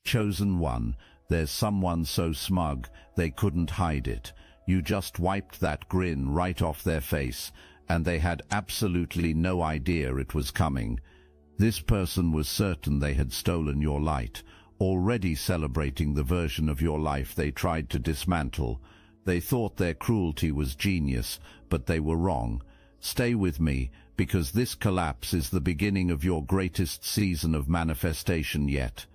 Chosen one, there's someone so smug, they couldn't hide it. You just wiped that grin right off their face, and they had absolutely no idea it was coming. This person was certain they had stolen your light, already celebrating the version of your life they tried to dismantle. They thought their cruelty was genius, but they were wrong. Stay with me, because this collapse is the beginning of your greatest season of manifestation yet.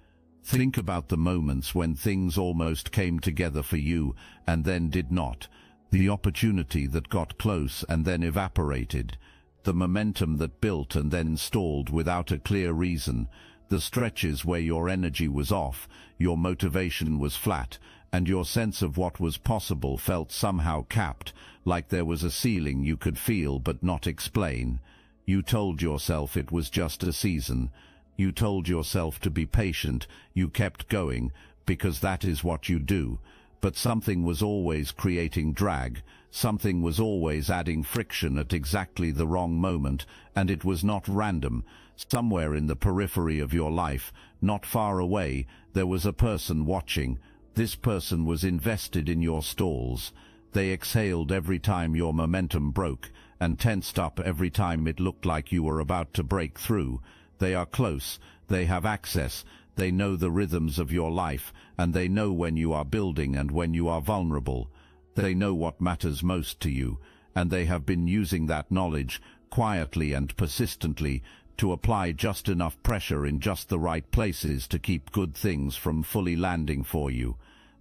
Think about the moments when things almost came together for you and then did not. The opportunity that got close and then evaporated. The momentum that built and then stalled without a clear reason. The stretches where your energy was off, your motivation was flat, and your sense of what was possible felt somehow capped, like there was a ceiling you could feel but not explain. You told yourself it was just a season. You told yourself to be patient. You kept going, because that is what you do. But something was always creating drag. Something was always adding friction at exactly the wrong moment, and it was not random. Somewhere in the periphery of your life, not far away, there was a person watching. This person was invested in your stalls. They exhaled every time your momentum broke, and tensed up every time it looked like you were about to break through. They are close, they have access, they know the rhythms of your life, and they know when you are building and when you are vulnerable. They know what matters most to you, and they have been using that knowledge, quietly and persistently, to apply just enough pressure in just the right places to keep good things from fully landing for you.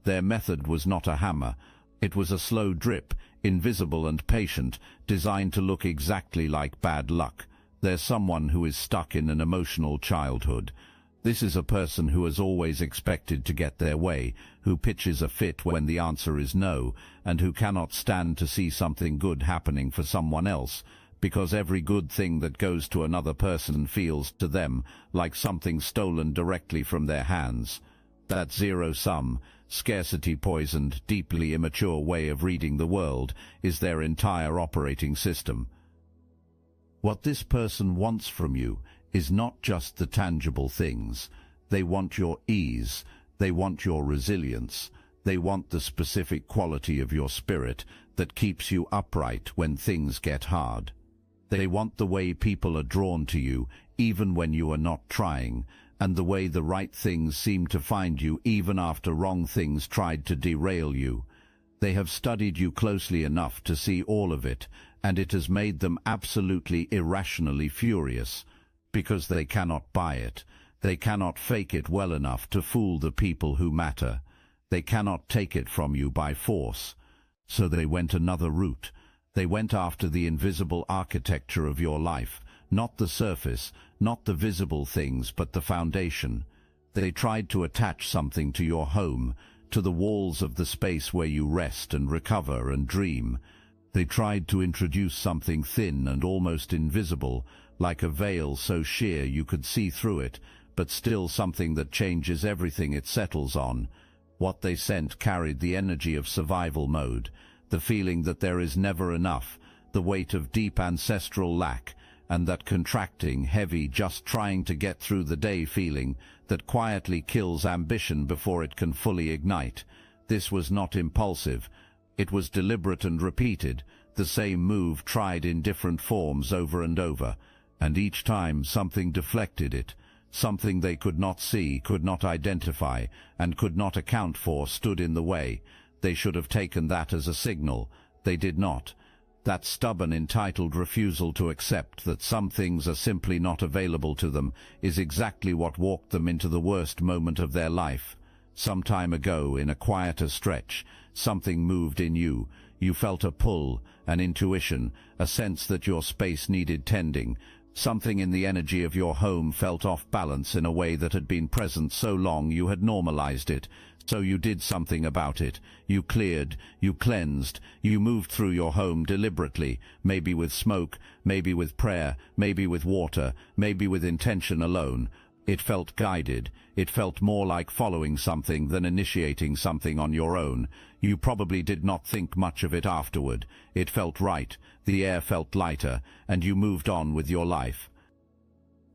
Their method was not a hammer. It was a slow drip, invisible and patient, designed to look exactly like bad luck. There's someone who is stuck in an emotional childhood. This is a person who has always expected to get their way, who pitches a fit when the answer is no, and who cannot stand to see something good happening for someone else, because every good thing that goes to another person feels to them like something stolen directly from their hands. That zero-sum, scarcity-poisoned, deeply immature way of reading the world is their entire operating system. What this person wants from you is not just the tangible things. They want your ease, they want your resilience, they want the specific quality of your spirit that keeps you upright when things get hard. They want the way people are drawn to you even when you are not trying, and the way the right things seem to find you even after wrong things tried to derail you. They have studied you closely enough to see all of it, and it has made them absolutely irrationally furious, because they cannot buy it. They cannot fake it well enough to fool the people who matter. They cannot take it from you by force. So they went another route. They went after the invisible architecture of your life, not the surface, not the visible things, but the foundation. They tried to attach something to your home, to the walls of the space where you rest and recover and dream. They tried to introduce something thin and almost invisible, like a veil so sheer you could see through it, but still something that changes everything it settles on. What they sent carried the energy of survival mode, the feeling that there is never enough, the weight of deep ancestral lack, and that contracting, heavy, just trying to get through the day feeling that quietly kills ambition before it can fully ignite. This was not impulsive. It was deliberate and repeated, the same move tried in different forms over and over, and each time something deflected it. Something they could not see, could not identify, and could not account for stood in the way. They should have taken that as a signal. They did not. That stubborn, entitled refusal to accept that some things are simply not available to them is exactly what walked them into the worst moment of their life. Some time ago, in a quieter stretch, something moved in you. You felt a pull, an intuition, a sense that your space needed tending. Something in the energy of your home felt off balance in a way that had been present so long you had normalized it. So you did something about it. You cleared, you cleansed, you moved through your home deliberately, maybe with smoke, maybe with prayer, maybe with water, maybe with intention alone. It felt guided. It felt more like following something than initiating something on your own. You probably did not think much of it afterward. It felt right. The air felt lighter, and you moved on with your life.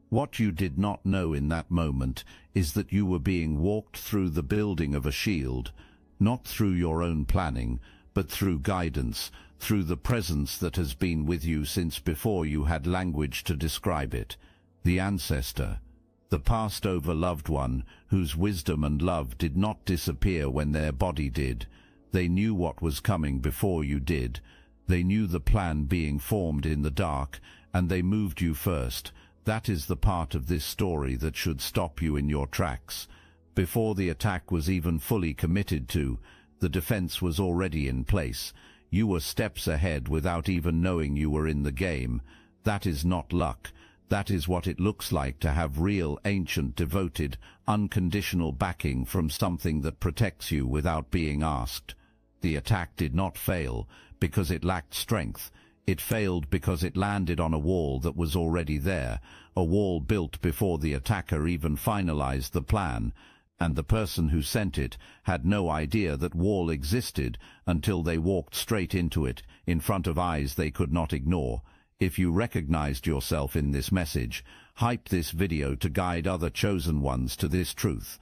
What you did not know in that moment is that you were being walked through the building of a shield, not through your own planning, but through guidance, through the presence that has been with you since before you had language to describe it. The ancestor, the passed-over loved one, whose wisdom and love did not disappear when their body did. They knew what was coming before you did. They knew the plan being formed in the dark, and they moved you first. That is the part of this story that should stop you in your tracks. Before the attack was even fully committed to, the defense was already in place. You were steps ahead without even knowing you were in the game. That is not luck. That is what it looks like to have real, ancient, devoted, unconditional backing from something that protects you without being asked. The attack did not fail because it lacked strength. It failed because it landed on a wall that was already there, a wall built before the attacker even finalized the plan, and the person who sent it had no idea that wall existed until they walked straight into it, in front of eyes they could not ignore. If you recognized yourself in this message, hype this video to guide other chosen ones to this truth.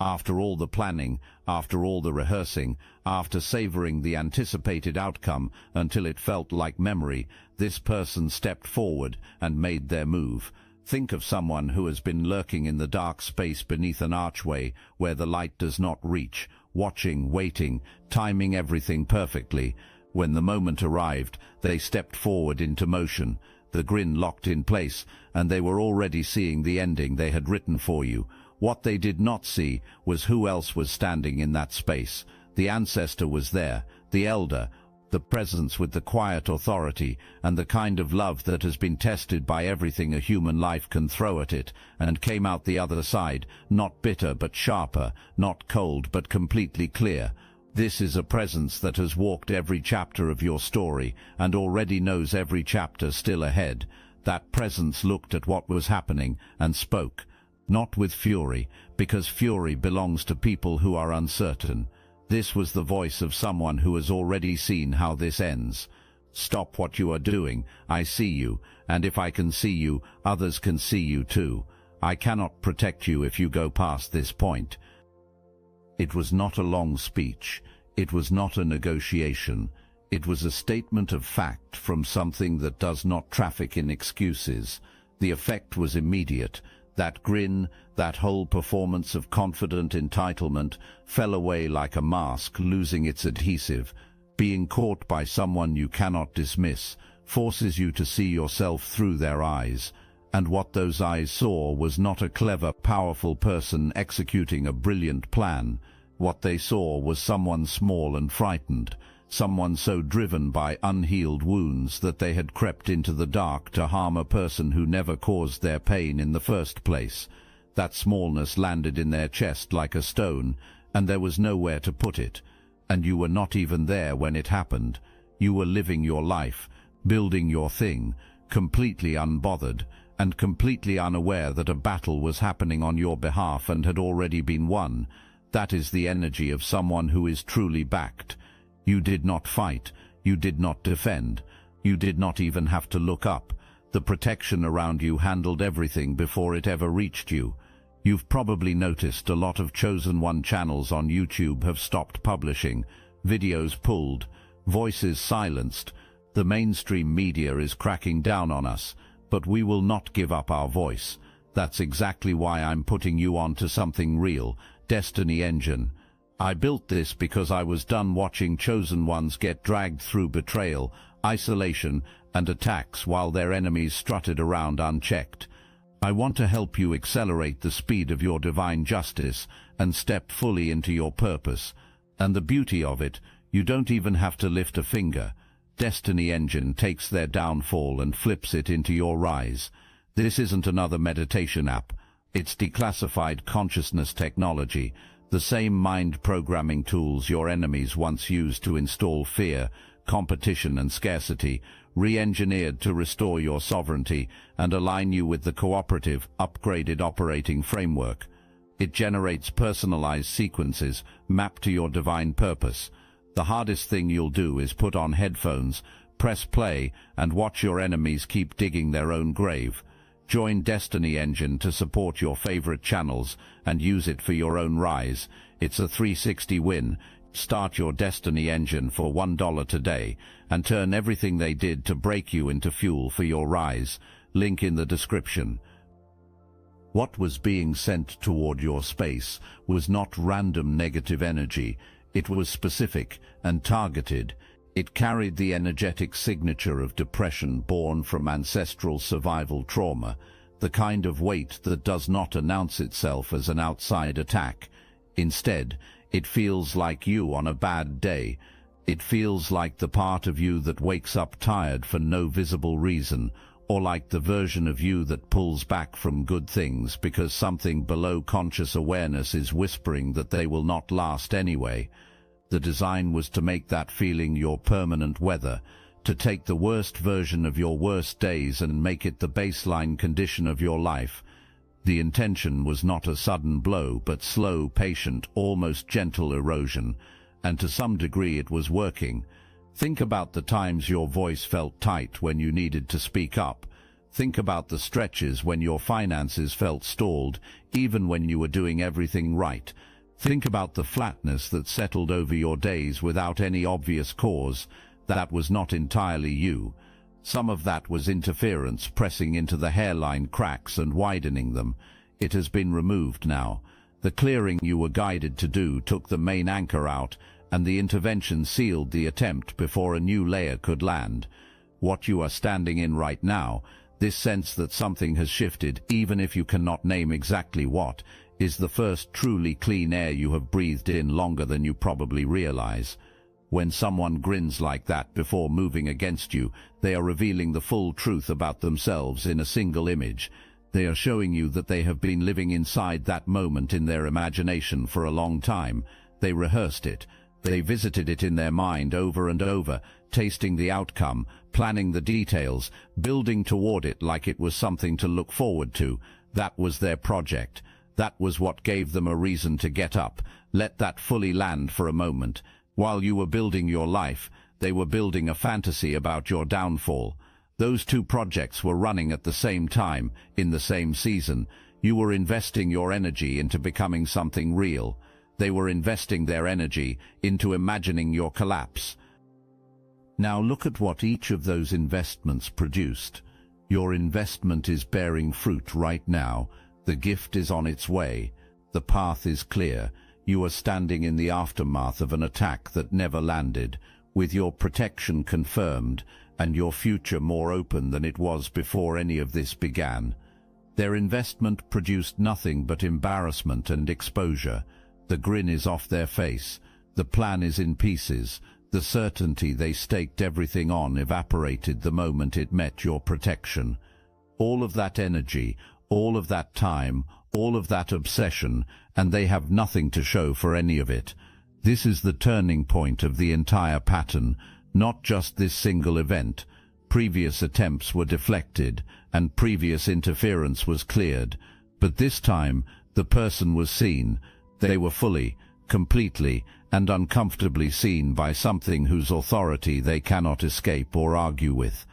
After all the planning, after all the rehearsing, after savoring the anticipated outcome until it felt like memory, this person stepped forward and made their move. Think of someone who has been lurking in the dark space beneath an archway where the light does not reach, watching, waiting, timing everything perfectly. When the moment arrived, they stepped forward into motion. The grin locked in place, and they were already seeing the ending they had written for you. What they did not see was who else was standing in that space. The ancestor was there, the elder, the presence with the quiet authority and the kind of love that has been tested by everything a human life can throw at it, and came out the other side, not bitter but sharper, not cold but completely clear. This is a presence that has walked every chapter of your story and already knows every chapter still ahead. That presence looked at what was happening and spoke. Not with fury, because fury belongs to people who are uncertain. This was the voice of someone who has already seen how this ends. Stop what you are doing. I see you, and if I can see you, others can see you too. I cannot protect you if you go past this point. It was not a long speech. It was not a negotiation. It was a statement of fact from something that does not traffic in excuses. The effect was immediate. That grin, that whole performance of confident entitlement, fell away like a mask losing its adhesive. Being caught by someone you cannot dismiss forces you to see yourself through their eyes. And what those eyes saw was not a clever, powerful person executing a brilliant plan. What they saw was someone small and frightened, someone so driven by unhealed wounds that they had crept into the dark to harm a person who never caused their pain in the first place. That smallness landed in their chest like a stone, and there was nowhere to put it. And you were not even there when it happened. You were living your life, building your thing, completely unbothered, and completely unaware that a battle was happening on your behalf and had already been won. That is the energy of someone who is truly backed. You did not fight, you did not defend, you did not even have to look up. The protection around you handled everything before it ever reached you. You've probably noticed a lot of Chosen One channels on YouTube have stopped publishing, videos pulled, voices silenced. The mainstream media is cracking down on us, but we will not give up our voice. That's exactly why I'm putting you on to something real, Destiny Engine. I built this because I was done watching Chosen Ones get dragged through betrayal, isolation, and attacks while their enemies strutted around unchecked. I want to help you accelerate the speed of your divine justice and step fully into your purpose. And the beauty of it, you don't even have to lift a finger. Destiny Engine takes their downfall and flips it into your rise. This isn't another meditation app. It's declassified consciousness technology, the same mind programming tools your enemies once used to install fear, competition and scarcity, re-engineered to restore your sovereignty and align you with the cooperative, upgraded operating framework. It generates personalized sequences mapped to your divine purpose. The hardest thing you'll do is put on headphones, press play, and watch your enemies keep digging their own grave. Join Destiny Engine to support your favorite channels and use it for your own rise. It's a 360 win. Start your Destiny Engine for $1 today and turn everything they did to break you into fuel for your rise. Link in the description. What was being sent toward your space was not random negative energy. It was specific and targeted. It carried the energetic signature of depression born from ancestral survival trauma, the kind of weight that does not announce itself as an outside attack. Instead, it feels like you on a bad day. It feels like the part of you that wakes up tired for no visible reason, or like the version of you that pulls back from good things because something below conscious awareness is whispering that they will not last anyway. The design was to make that feeling your permanent weather, to take the worst version of your worst days and make it the baseline condition of your life. The intention was not a sudden blow, but slow, patient, almost gentle erosion, and to some degree it was working. Think about the times your voice felt tight when you needed to speak up. Think about the stretches when your finances felt stalled, even when you were doing everything right. Think about the flatness that settled over your days without any obvious cause. That was not entirely you. Some of that was interference pressing into the hairline cracks and widening them. It has been removed now. The clearing you were guided to do took the main anchor out, and the intervention sealed the attempt before a new layer could land. What you are standing in right now, this sense that something has shifted, even if you cannot name exactly what, is the first truly clean air you have breathed in longer than you probably realize. When someone grins like that before moving against you, they are revealing the full truth about themselves in a single image. They are showing you that they have been living inside that moment in their imagination for a long time. They rehearsed it. They visited it in their mind over and over, tasting the outcome, planning the details, building toward it like it was something to look forward to. That was their project. That was what gave them a reason to get up. Let that fully land for a moment. While you were building your life, they were building a fantasy about your downfall. Those two projects were running at the same time, in the same season. You were investing your energy into becoming something real. They were investing their energy into imagining your collapse. Now look at what each of those investments produced. Your investment is bearing fruit right now. The gift is on its way. The path is clear. You are standing in the aftermath of an attack that never landed, with your protection confirmed and your future more open than it was before any of this began. Their investment produced nothing but embarrassment and exposure. The grin is off their face. The plan is in pieces. The certainty they staked everything on evaporated the moment it met your protection. All of that energy, all of that time, all of that obsession, and they have nothing to show for any of it. This is the turning point of the entire pattern, not just this single event. Previous attempts were deflected, and previous interference was cleared. But this time, the person was seen. They were fully, completely, and uncomfortably seen by something whose authority they cannot escape or argue with.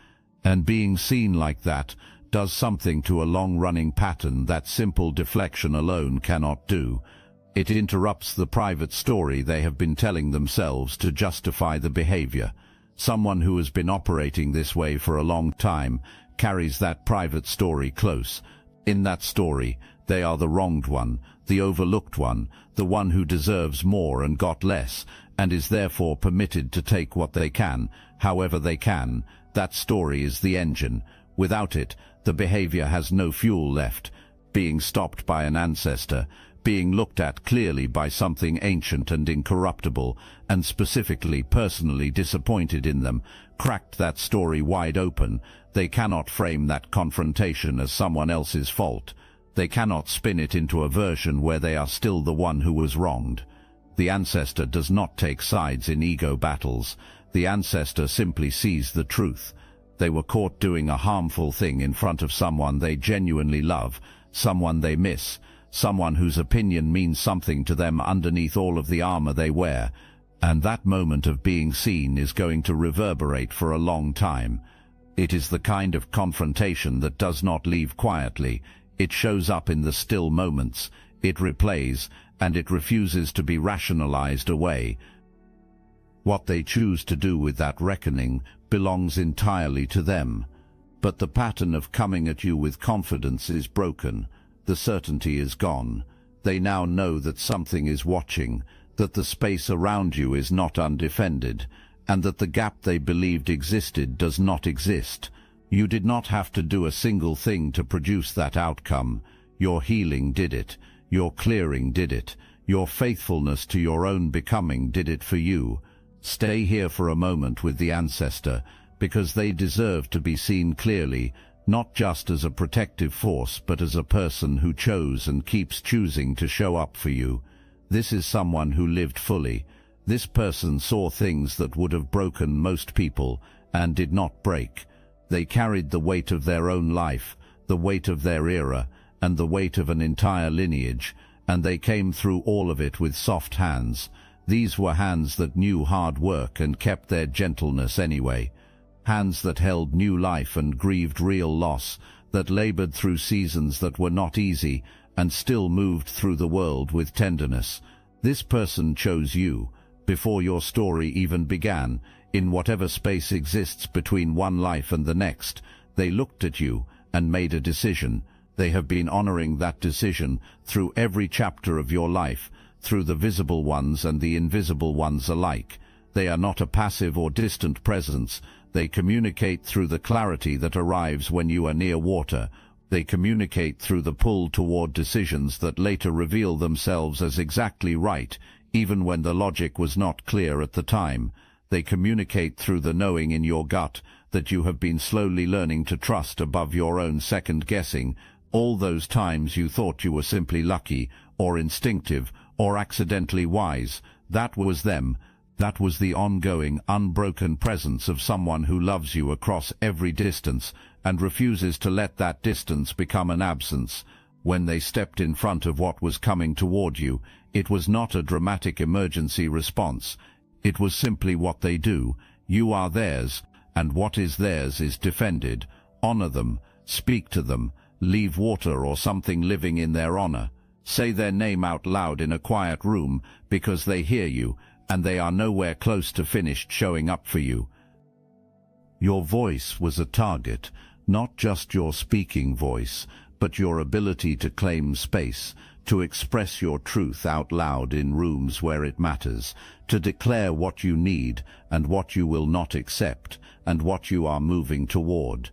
And being seen like that does something to a long-running pattern that simple deflection alone cannot do. It interrupts the private story they have been telling themselves to justify the behavior. Someone who has been operating this way for a long time carries that private story close. In that story, they are the wronged one, the overlooked one, the one who deserves more and got less, and is therefore permitted to take what they can, however they can. That story is the engine. Without it, the behavior has no fuel left. Being stopped by an ancestor, being looked at clearly by something ancient and incorruptible, and specifically personally disappointed in them, cracked that story wide open. They cannot frame that confrontation as someone else's fault. They cannot spin it into a version where they are still the one who was wronged. The ancestor does not take sides in ego battles. The ancestor simply sees the truth. They were caught doing a harmful thing in front of someone they genuinely love, someone they miss, someone whose opinion means something to them underneath all of the armor they wear. And that moment of being seen is going to reverberate for a long time. It is the kind of confrontation that does not leave quietly. It shows up in the still moments. It replays, and it refuses to be rationalized away. What they choose to do with that reckoning belongs entirely to them. But the pattern of coming at you with confidence is broken. The certainty is gone. They now know that something is watching, that the space around you is not undefended, and that the gap they believed existed does not exist. You did not have to do a single thing to produce that outcome. Your healing did it. Your clearing did it. Your faithfulness to your own becoming did it for you. Stay here for a moment with the ancestor, because they deserve to be seen clearly, not just as a protective force, but as a person who chose and keeps choosing to show up for you. This is someone who lived fully. This person saw things that would have broken most people and did not break. They carried the weight of their own life, the weight of their era, and the weight of an entire lineage, and they came through all of it with soft hands. These were hands that knew hard work and kept their gentleness anyway. Hands that held new life and grieved real loss, that labored through seasons that were not easy and still moved through the world with tenderness. This person chose you before your story even began. In whatever space exists between one life and the next, they looked at you and made a decision. They have been honoring that decision through every chapter of your life, through the visible ones and the invisible ones alike. They are not a passive or distant presence. They communicate through the clarity that arrives when you are near water. They communicate through the pull toward decisions that later reveal themselves as exactly right, even when the logic was not clear at the time. They communicate through the knowing in your gut that you have been slowly learning to trust above your own second-guessing. All those times you thought you were simply lucky, or instinctive, or accidentally wise, that was them. That was the ongoing, unbroken presence of someone who loves you across every distance and refuses to let that distance become an absence. When they stepped in front of what was coming toward you, it was not a dramatic emergency response. It was simply what they do. You are theirs, and what is theirs is defended. Honor them, speak to them, leave water or something living in their honor. Say their name out loud in a quiet room because they hear you, and they are nowhere close to finished showing up for you. Your voice was a target, not just your speaking voice, but your ability to claim space, to express your truth out loud in rooms where it matters, to declare what you need and what you will not accept, and what you are moving toward.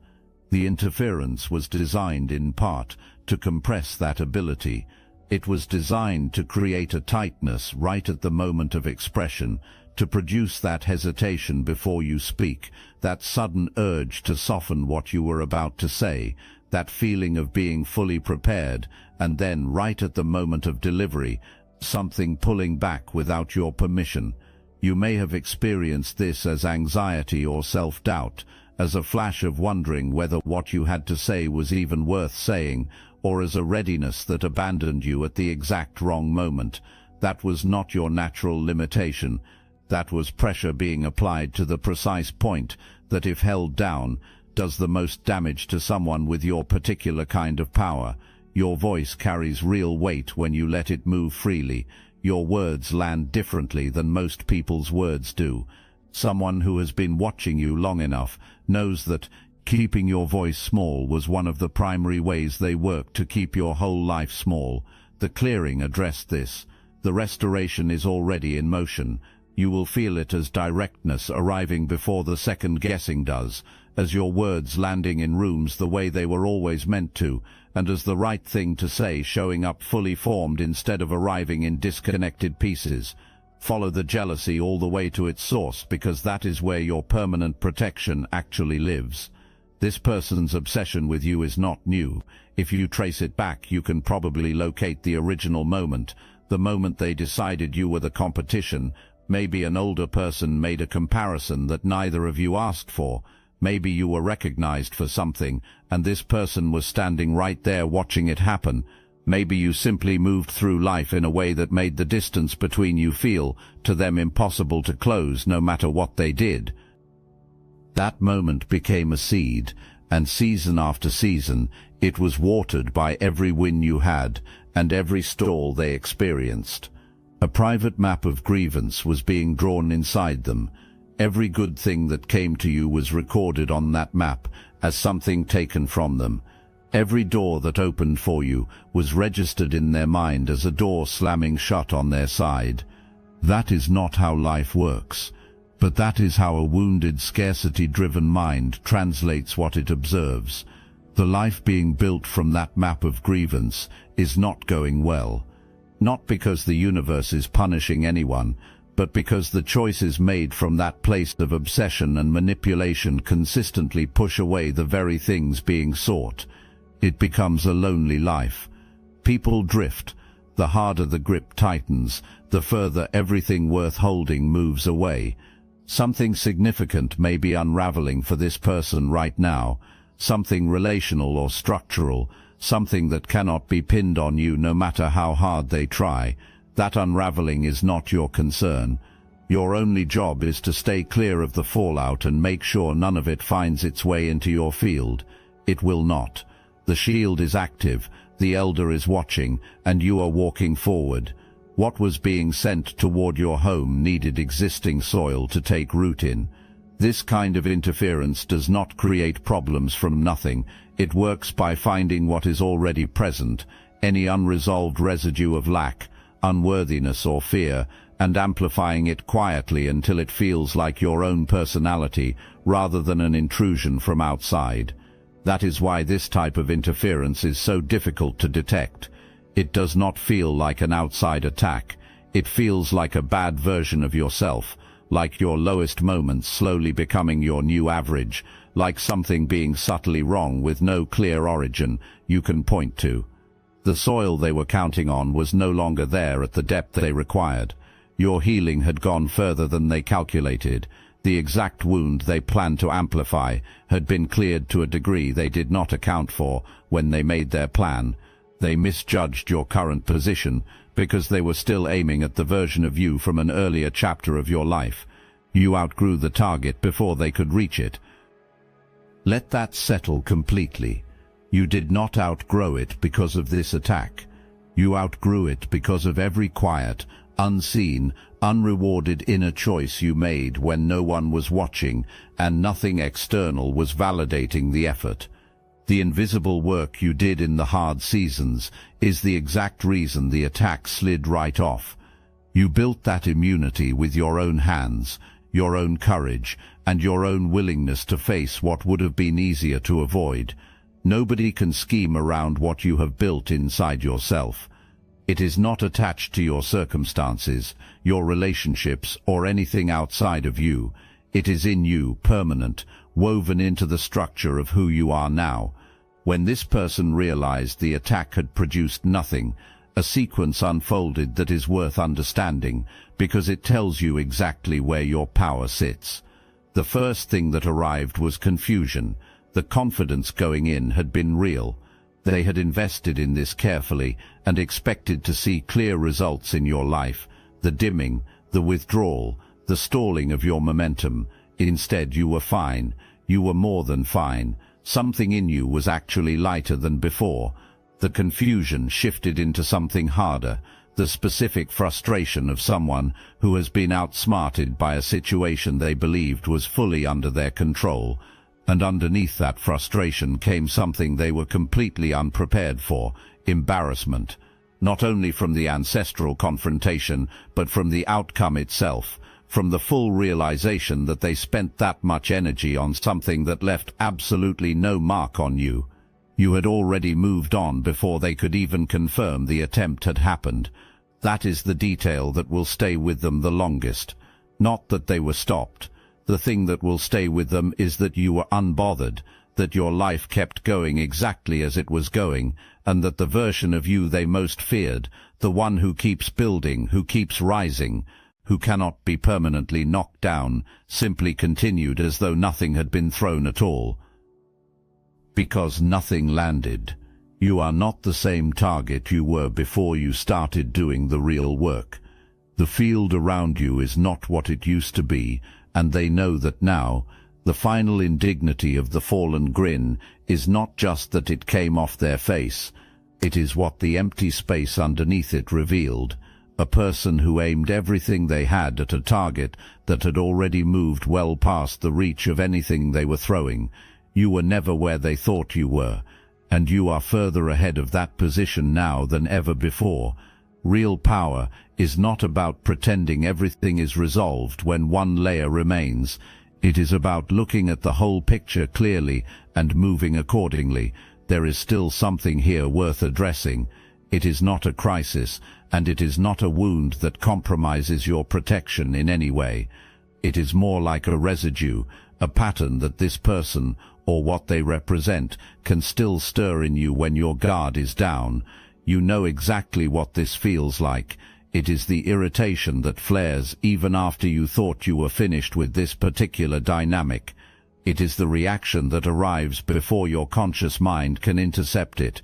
The interference was designed in part to compress that ability. It was designed to create a tightness right at the moment of expression, to produce that hesitation before you speak, that sudden urge to soften what you were about to say, that feeling of being fully prepared, and then right at the moment of delivery, something pulling back without your permission. You may have experienced this as anxiety or self-doubt, as a flash of wondering whether what you had to say was even worth saying, or as a readiness that abandoned you at the exact wrong moment. That was not your natural limitation. That was pressure being applied to the precise point that, if held down, does the most damage to someone with your particular kind of power. Your voice carries real weight when you let it move freely. Your words land differently than most people's words do. Someone who has been watching you long enough knows that keeping your voice small was one of the primary ways they worked to keep your whole life small. The clearing addressed this. The restoration is already in motion. You will feel it as directness arriving before the second guessing does, as your words landing in rooms the way they were always meant to, and as the right thing to say showing up fully formed instead of arriving in disconnected pieces. Follow the jealousy all the way to its source, because that is where your permanent protection actually lives. This person's obsession with you is not new. If you trace it back, you can probably locate the original moment, the moment they decided you were the competition. Maybe an older person made a comparison that neither of you asked for. Maybe you were recognized for something, and this person was standing right there watching it happen. Maybe you simply moved through life in a way that made the distance between you feel, to them, impossible to close no matter what they did. That moment became a seed, and season after season it was watered by every win you had and every stall they experienced. A private map of grievance was being drawn inside them. Every good thing that came to you was recorded on that map as something taken from them. Every door that opened for you was registered in their mind as a door slamming shut on their side. That is not how life works, but that is how a wounded, scarcity-driven mind translates what it observes. The life being built from that map of grievance is not going well. Not because the universe is punishing anyone, but because the choices made from that place of obsession and manipulation consistently push away the very things being sought. It becomes a lonely life. People drift. The harder the grip tightens, the further everything worth holding moves away. Something significant may be unraveling for this person right now, something relational or structural, something that cannot be pinned on you no matter how hard they try. That unraveling is not your concern. Your only job is to stay clear of the fallout and make sure none of it finds its way into your field. It will not. The shield is active, the elder is watching, and you are walking forward. What was being sent toward your home needed existing soil to take root in. This kind of interference does not create problems from nothing. It works by finding what is already present, any unresolved residue of lack, unworthiness or fear, and amplifying it quietly until it feels like your own personality rather than an intrusion from outside. That is why this type of interference is so difficult to detect. It does not feel like an outside attack. It feels like a bad version of yourself, like your lowest moments slowly becoming your new average, like something being subtly wrong with no clear origin you can point to. The soil they were counting on was no longer there at the depth they required. Your healing had gone further than they calculated. The exact wound they planned to amplify had been cleared to a degree they did not account for when they made their plan. They misjudged your current position because they were still aiming at the version of you from an earlier chapter of your life. You outgrew the target before they could reach it. Let that settle completely. You did not outgrow it because of this attack. You outgrew it because of every quiet, unseen, unrewarded inner choice you made when no one was watching and nothing external was validating the effort. The invisible work you did in the hard seasons is the exact reason the attack slid right off. You built that immunity with your own hands, your own courage, and your own willingness to face what would have been easier to avoid. Nobody can scheme around what you have built inside yourself. It is not attached to your circumstances, your relationships, or anything outside of you. It is in you, permanent, woven into the structure of who you are now. When this person realized the attack had produced nothing, a sequence unfolded that is worth understanding, because it tells you exactly where your power sits. The first thing that arrived was confusion. The confidence going in had been real. They had invested in this carefully and expected to see clear results in your life. The dimming, the withdrawal, the stalling of your momentum. Instead, you were fine. You were more than fine. Something in you was actually lighter than before. The confusion shifted into something harder, the specific frustration of someone who has been outsmarted by a situation they believed was fully under their control. And underneath that frustration came something they were completely unprepared for: embarrassment. Not only from the ancestral confrontation, but from the outcome itself, from the full realization that they spent that much energy on something that left absolutely no mark on you. You had already moved on before they could even confirm the attempt had happened. That is the detail that will stay with them the longest. Not that they were stopped. The thing that will stay with them is that you were unbothered, that your life kept going exactly as it was going, and that the version of you they most feared, the one who keeps building, who keeps rising, who cannot be permanently knocked down, simply continued as though nothing had been thrown at all. Because nothing landed. You are not the same target you were before you started doing the real work. The field around you is not what it used to be, and they know that now. The final indignity of the fallen grin is not just that it came off their face, it is what the empty space underneath it revealed. A person who aimed everything they had at a target that had already moved well past the reach of anything they were throwing. You were never where they thought you were, and you are further ahead of that position now than ever before. Real power is not about pretending everything is resolved when one layer remains. It is about looking at the whole picture clearly and moving accordingly. There is still something here worth addressing. It is not a crisis, and it is not a wound that compromises your protection in any way. It is more like a residue, a pattern that this person, or what they represent, can still stir in you when your guard is down. You know exactly what this feels like. It is the irritation that flares even after you thought you were finished with this particular dynamic. It is the reaction that arrives before your conscious mind can intercept it.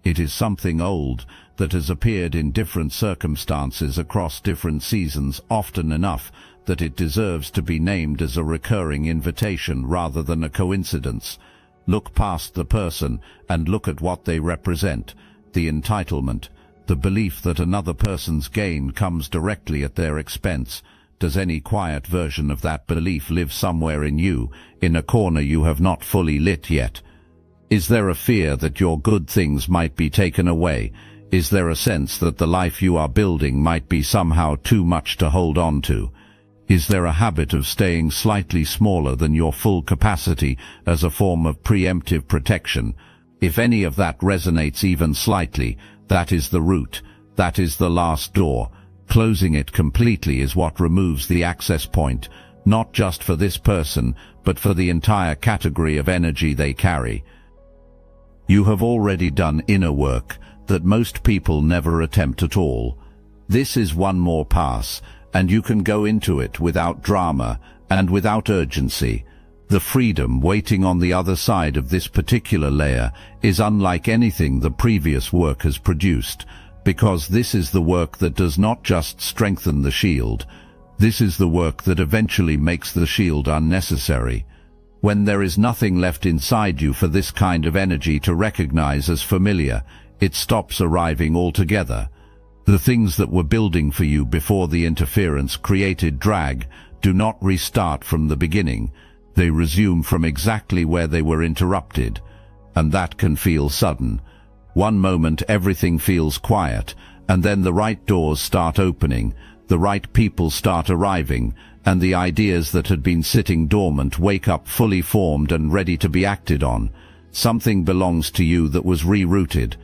It is something old that has appeared in different circumstances across different seasons often enough that it deserves to be named as a recurring invitation rather than a coincidence. Look past the person and look at what they represent. The entitlement, the belief that another person's gain comes directly at their expense. Does any quiet version of that belief live somewhere in you, in a corner you have not fully lit yet? Is there a fear that your good things might be taken away? Is there a sense that the life you are building might be somehow too much to hold on to? Is there a habit of staying slightly smaller than your full capacity as a form of preemptive protection? If any of that resonates even slightly, that is the root, that is the last door. Closing it completely is what removes the access point, not just for this person, but for the entire category of energy they carry. You have already done inner work that most people never attempt at all. This is one more pass, and you can go into it without drama and without urgency. The freedom waiting on the other side of this particular layer is unlike anything the previous work has produced, because this is the work that does not just strengthen the shield. This is the work that eventually makes the shield unnecessary. When there is nothing left inside you for this kind of energy to recognize as familiar, it stops arriving altogether. The things that were building for you before the interference created drag do not restart from the beginning. They resume from exactly where they were interrupted, and that can feel sudden. One moment everything feels quiet, and then the right doors start opening, the right people start arriving, and the ideas that had been sitting dormant wake up fully formed and ready to be acted on. Something belongs to you that was rerouted,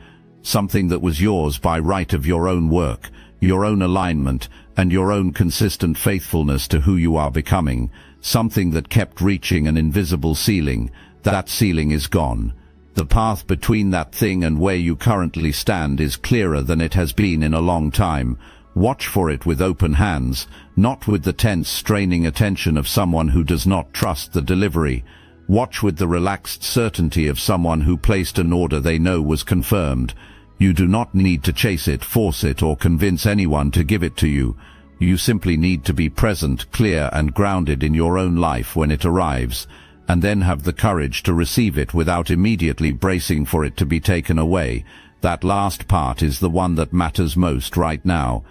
something that was yours by right of your own work, your own alignment, and your own consistent faithfulness to who you are becoming, something that kept reaching an invisible ceiling. That ceiling is gone. The path between that thing and where you currently stand is clearer than it has been in a long time. Watch for it with open hands, not with the tense, straining attention of someone who does not trust the delivery. Watch with the relaxed certainty of someone who placed an order they know was confirmed. You do not need to chase it, force it, or convince anyone to give it to you. You simply need to be present, clear, and grounded in your own life when it arrives, and then have the courage to receive it without immediately bracing for it to be taken away. That last part is the one that matters most right now.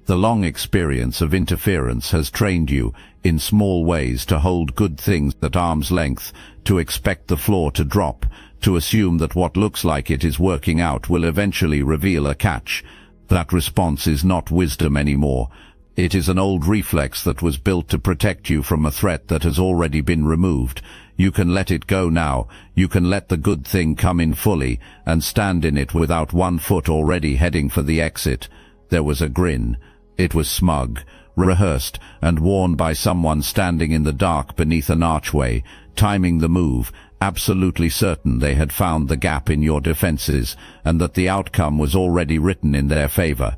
The long experience of interference has trained you, in small ways, to hold good things at arm's length, to expect the floor to drop, to assume that what looks like it is working out will eventually reveal a catch. That response is not wisdom anymore. It is an old reflex that was built to protect you from a threat that has already been removed. You can let it go now. You can let the good thing come in fully and stand in it without one foot already heading for the exit. There was a grin. It was smug, rehearsed, and worn by someone standing in the dark beneath an archway, timing the move, absolutely certain they had found the gap in your defenses and that the outcome was already written in their favor.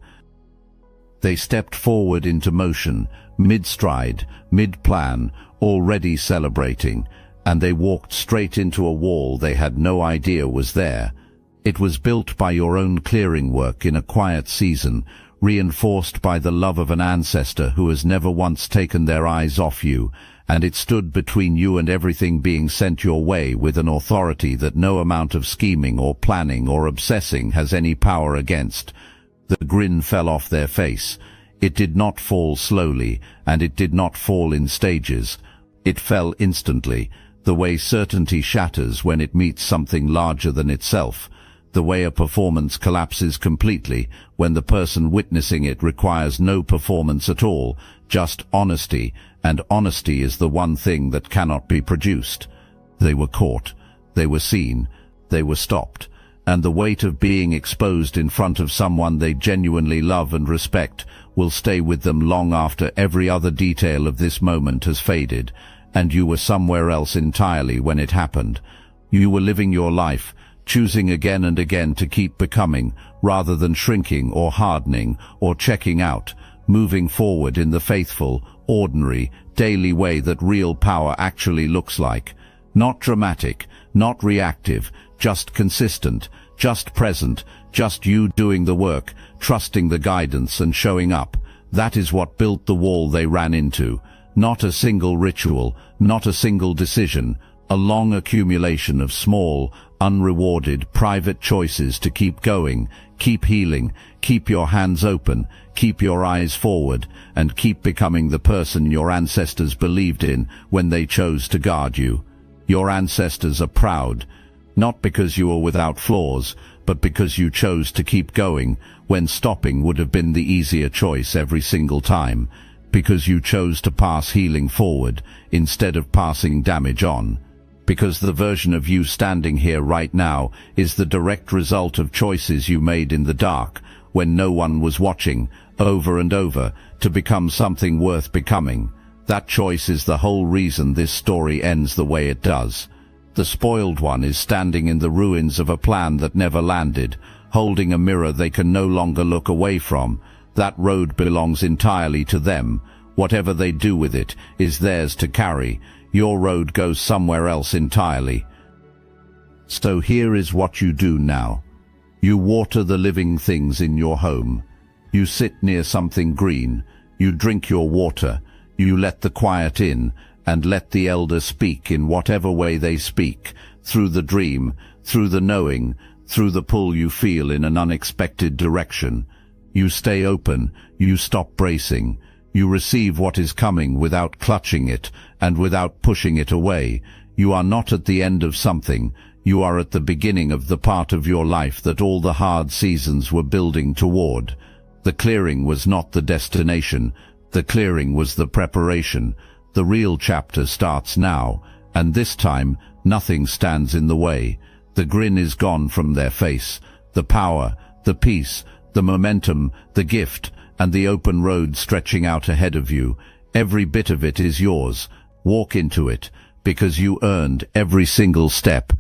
They stepped forward into motion, mid-stride, mid-plan, already celebrating, and they walked straight into a wall they had no idea was there. It was built by your own clearing work in a quiet season, reinforced by the love of an ancestor who has never once taken their eyes off you, and it stood between you and everything being sent your way with an authority that no amount of scheming or planning or obsessing has any power against. The grin fell off their face. It did not fall slowly, and it did not fall in stages. It fell instantly, the way certainty shatters when it meets something larger than itself, the way a performance collapses completely when the person witnessing it requires no performance at all, just honesty, and honesty is the one thing that cannot be produced. They were caught, they were seen, they were stopped, and the weight of being exposed in front of someone they genuinely love and respect will stay with them long after every other detail of this moment has faded, and you were somewhere else entirely when it happened. You were living your life, choosing again and again to keep becoming, rather than shrinking or hardening or checking out, moving forward in the faithful, ordinary, daily way that real power actually looks like. Not dramatic, not reactive, just consistent, just present, just you doing the work, trusting the guidance and showing up. That is what built the wall they ran into. Not a single ritual, not a single decision, a long accumulation of small, unrewarded, private choices to keep going, keep healing, keep your hands open, keep your eyes forward, and keep becoming the person your ancestors believed in when they chose to guard you. Your ancestors are proud, not because you are without flaws, but because you chose to keep going when stopping would have been the easier choice every single time, because you chose to pass healing forward instead of passing damage on. Because the version of you standing here right now is the direct result of choices you made in the dark, when no one was watching, over and over, to become something worth becoming. That choice is the whole reason this story ends the way it does. The spoiled one is standing in the ruins of a plan that never landed, holding a mirror they can no longer look away from. That road belongs entirely to them. Whatever they do with it is theirs to carry. Your road goes somewhere else entirely. So here is what you do now. You water the living things in your home. You sit near something green. You drink your water. You let the quiet in, and let the elder speak in whatever way they speak, through the dream, through the knowing, through the pull you feel in an unexpected direction. You stay open, you stop bracing. You receive what is coming without clutching it and without pushing it away. You are not at the end of something. You are at the beginning of the part of your life that all the hard seasons were building toward. The clearing was not the destination. The clearing was the preparation. The real chapter starts now, and this time nothing stands in the way. The grin is gone from their face. The power, the peace, the momentum, the gift, and the open road stretching out ahead of you. Every bit of it is yours. Walk into it, because you earned every single step.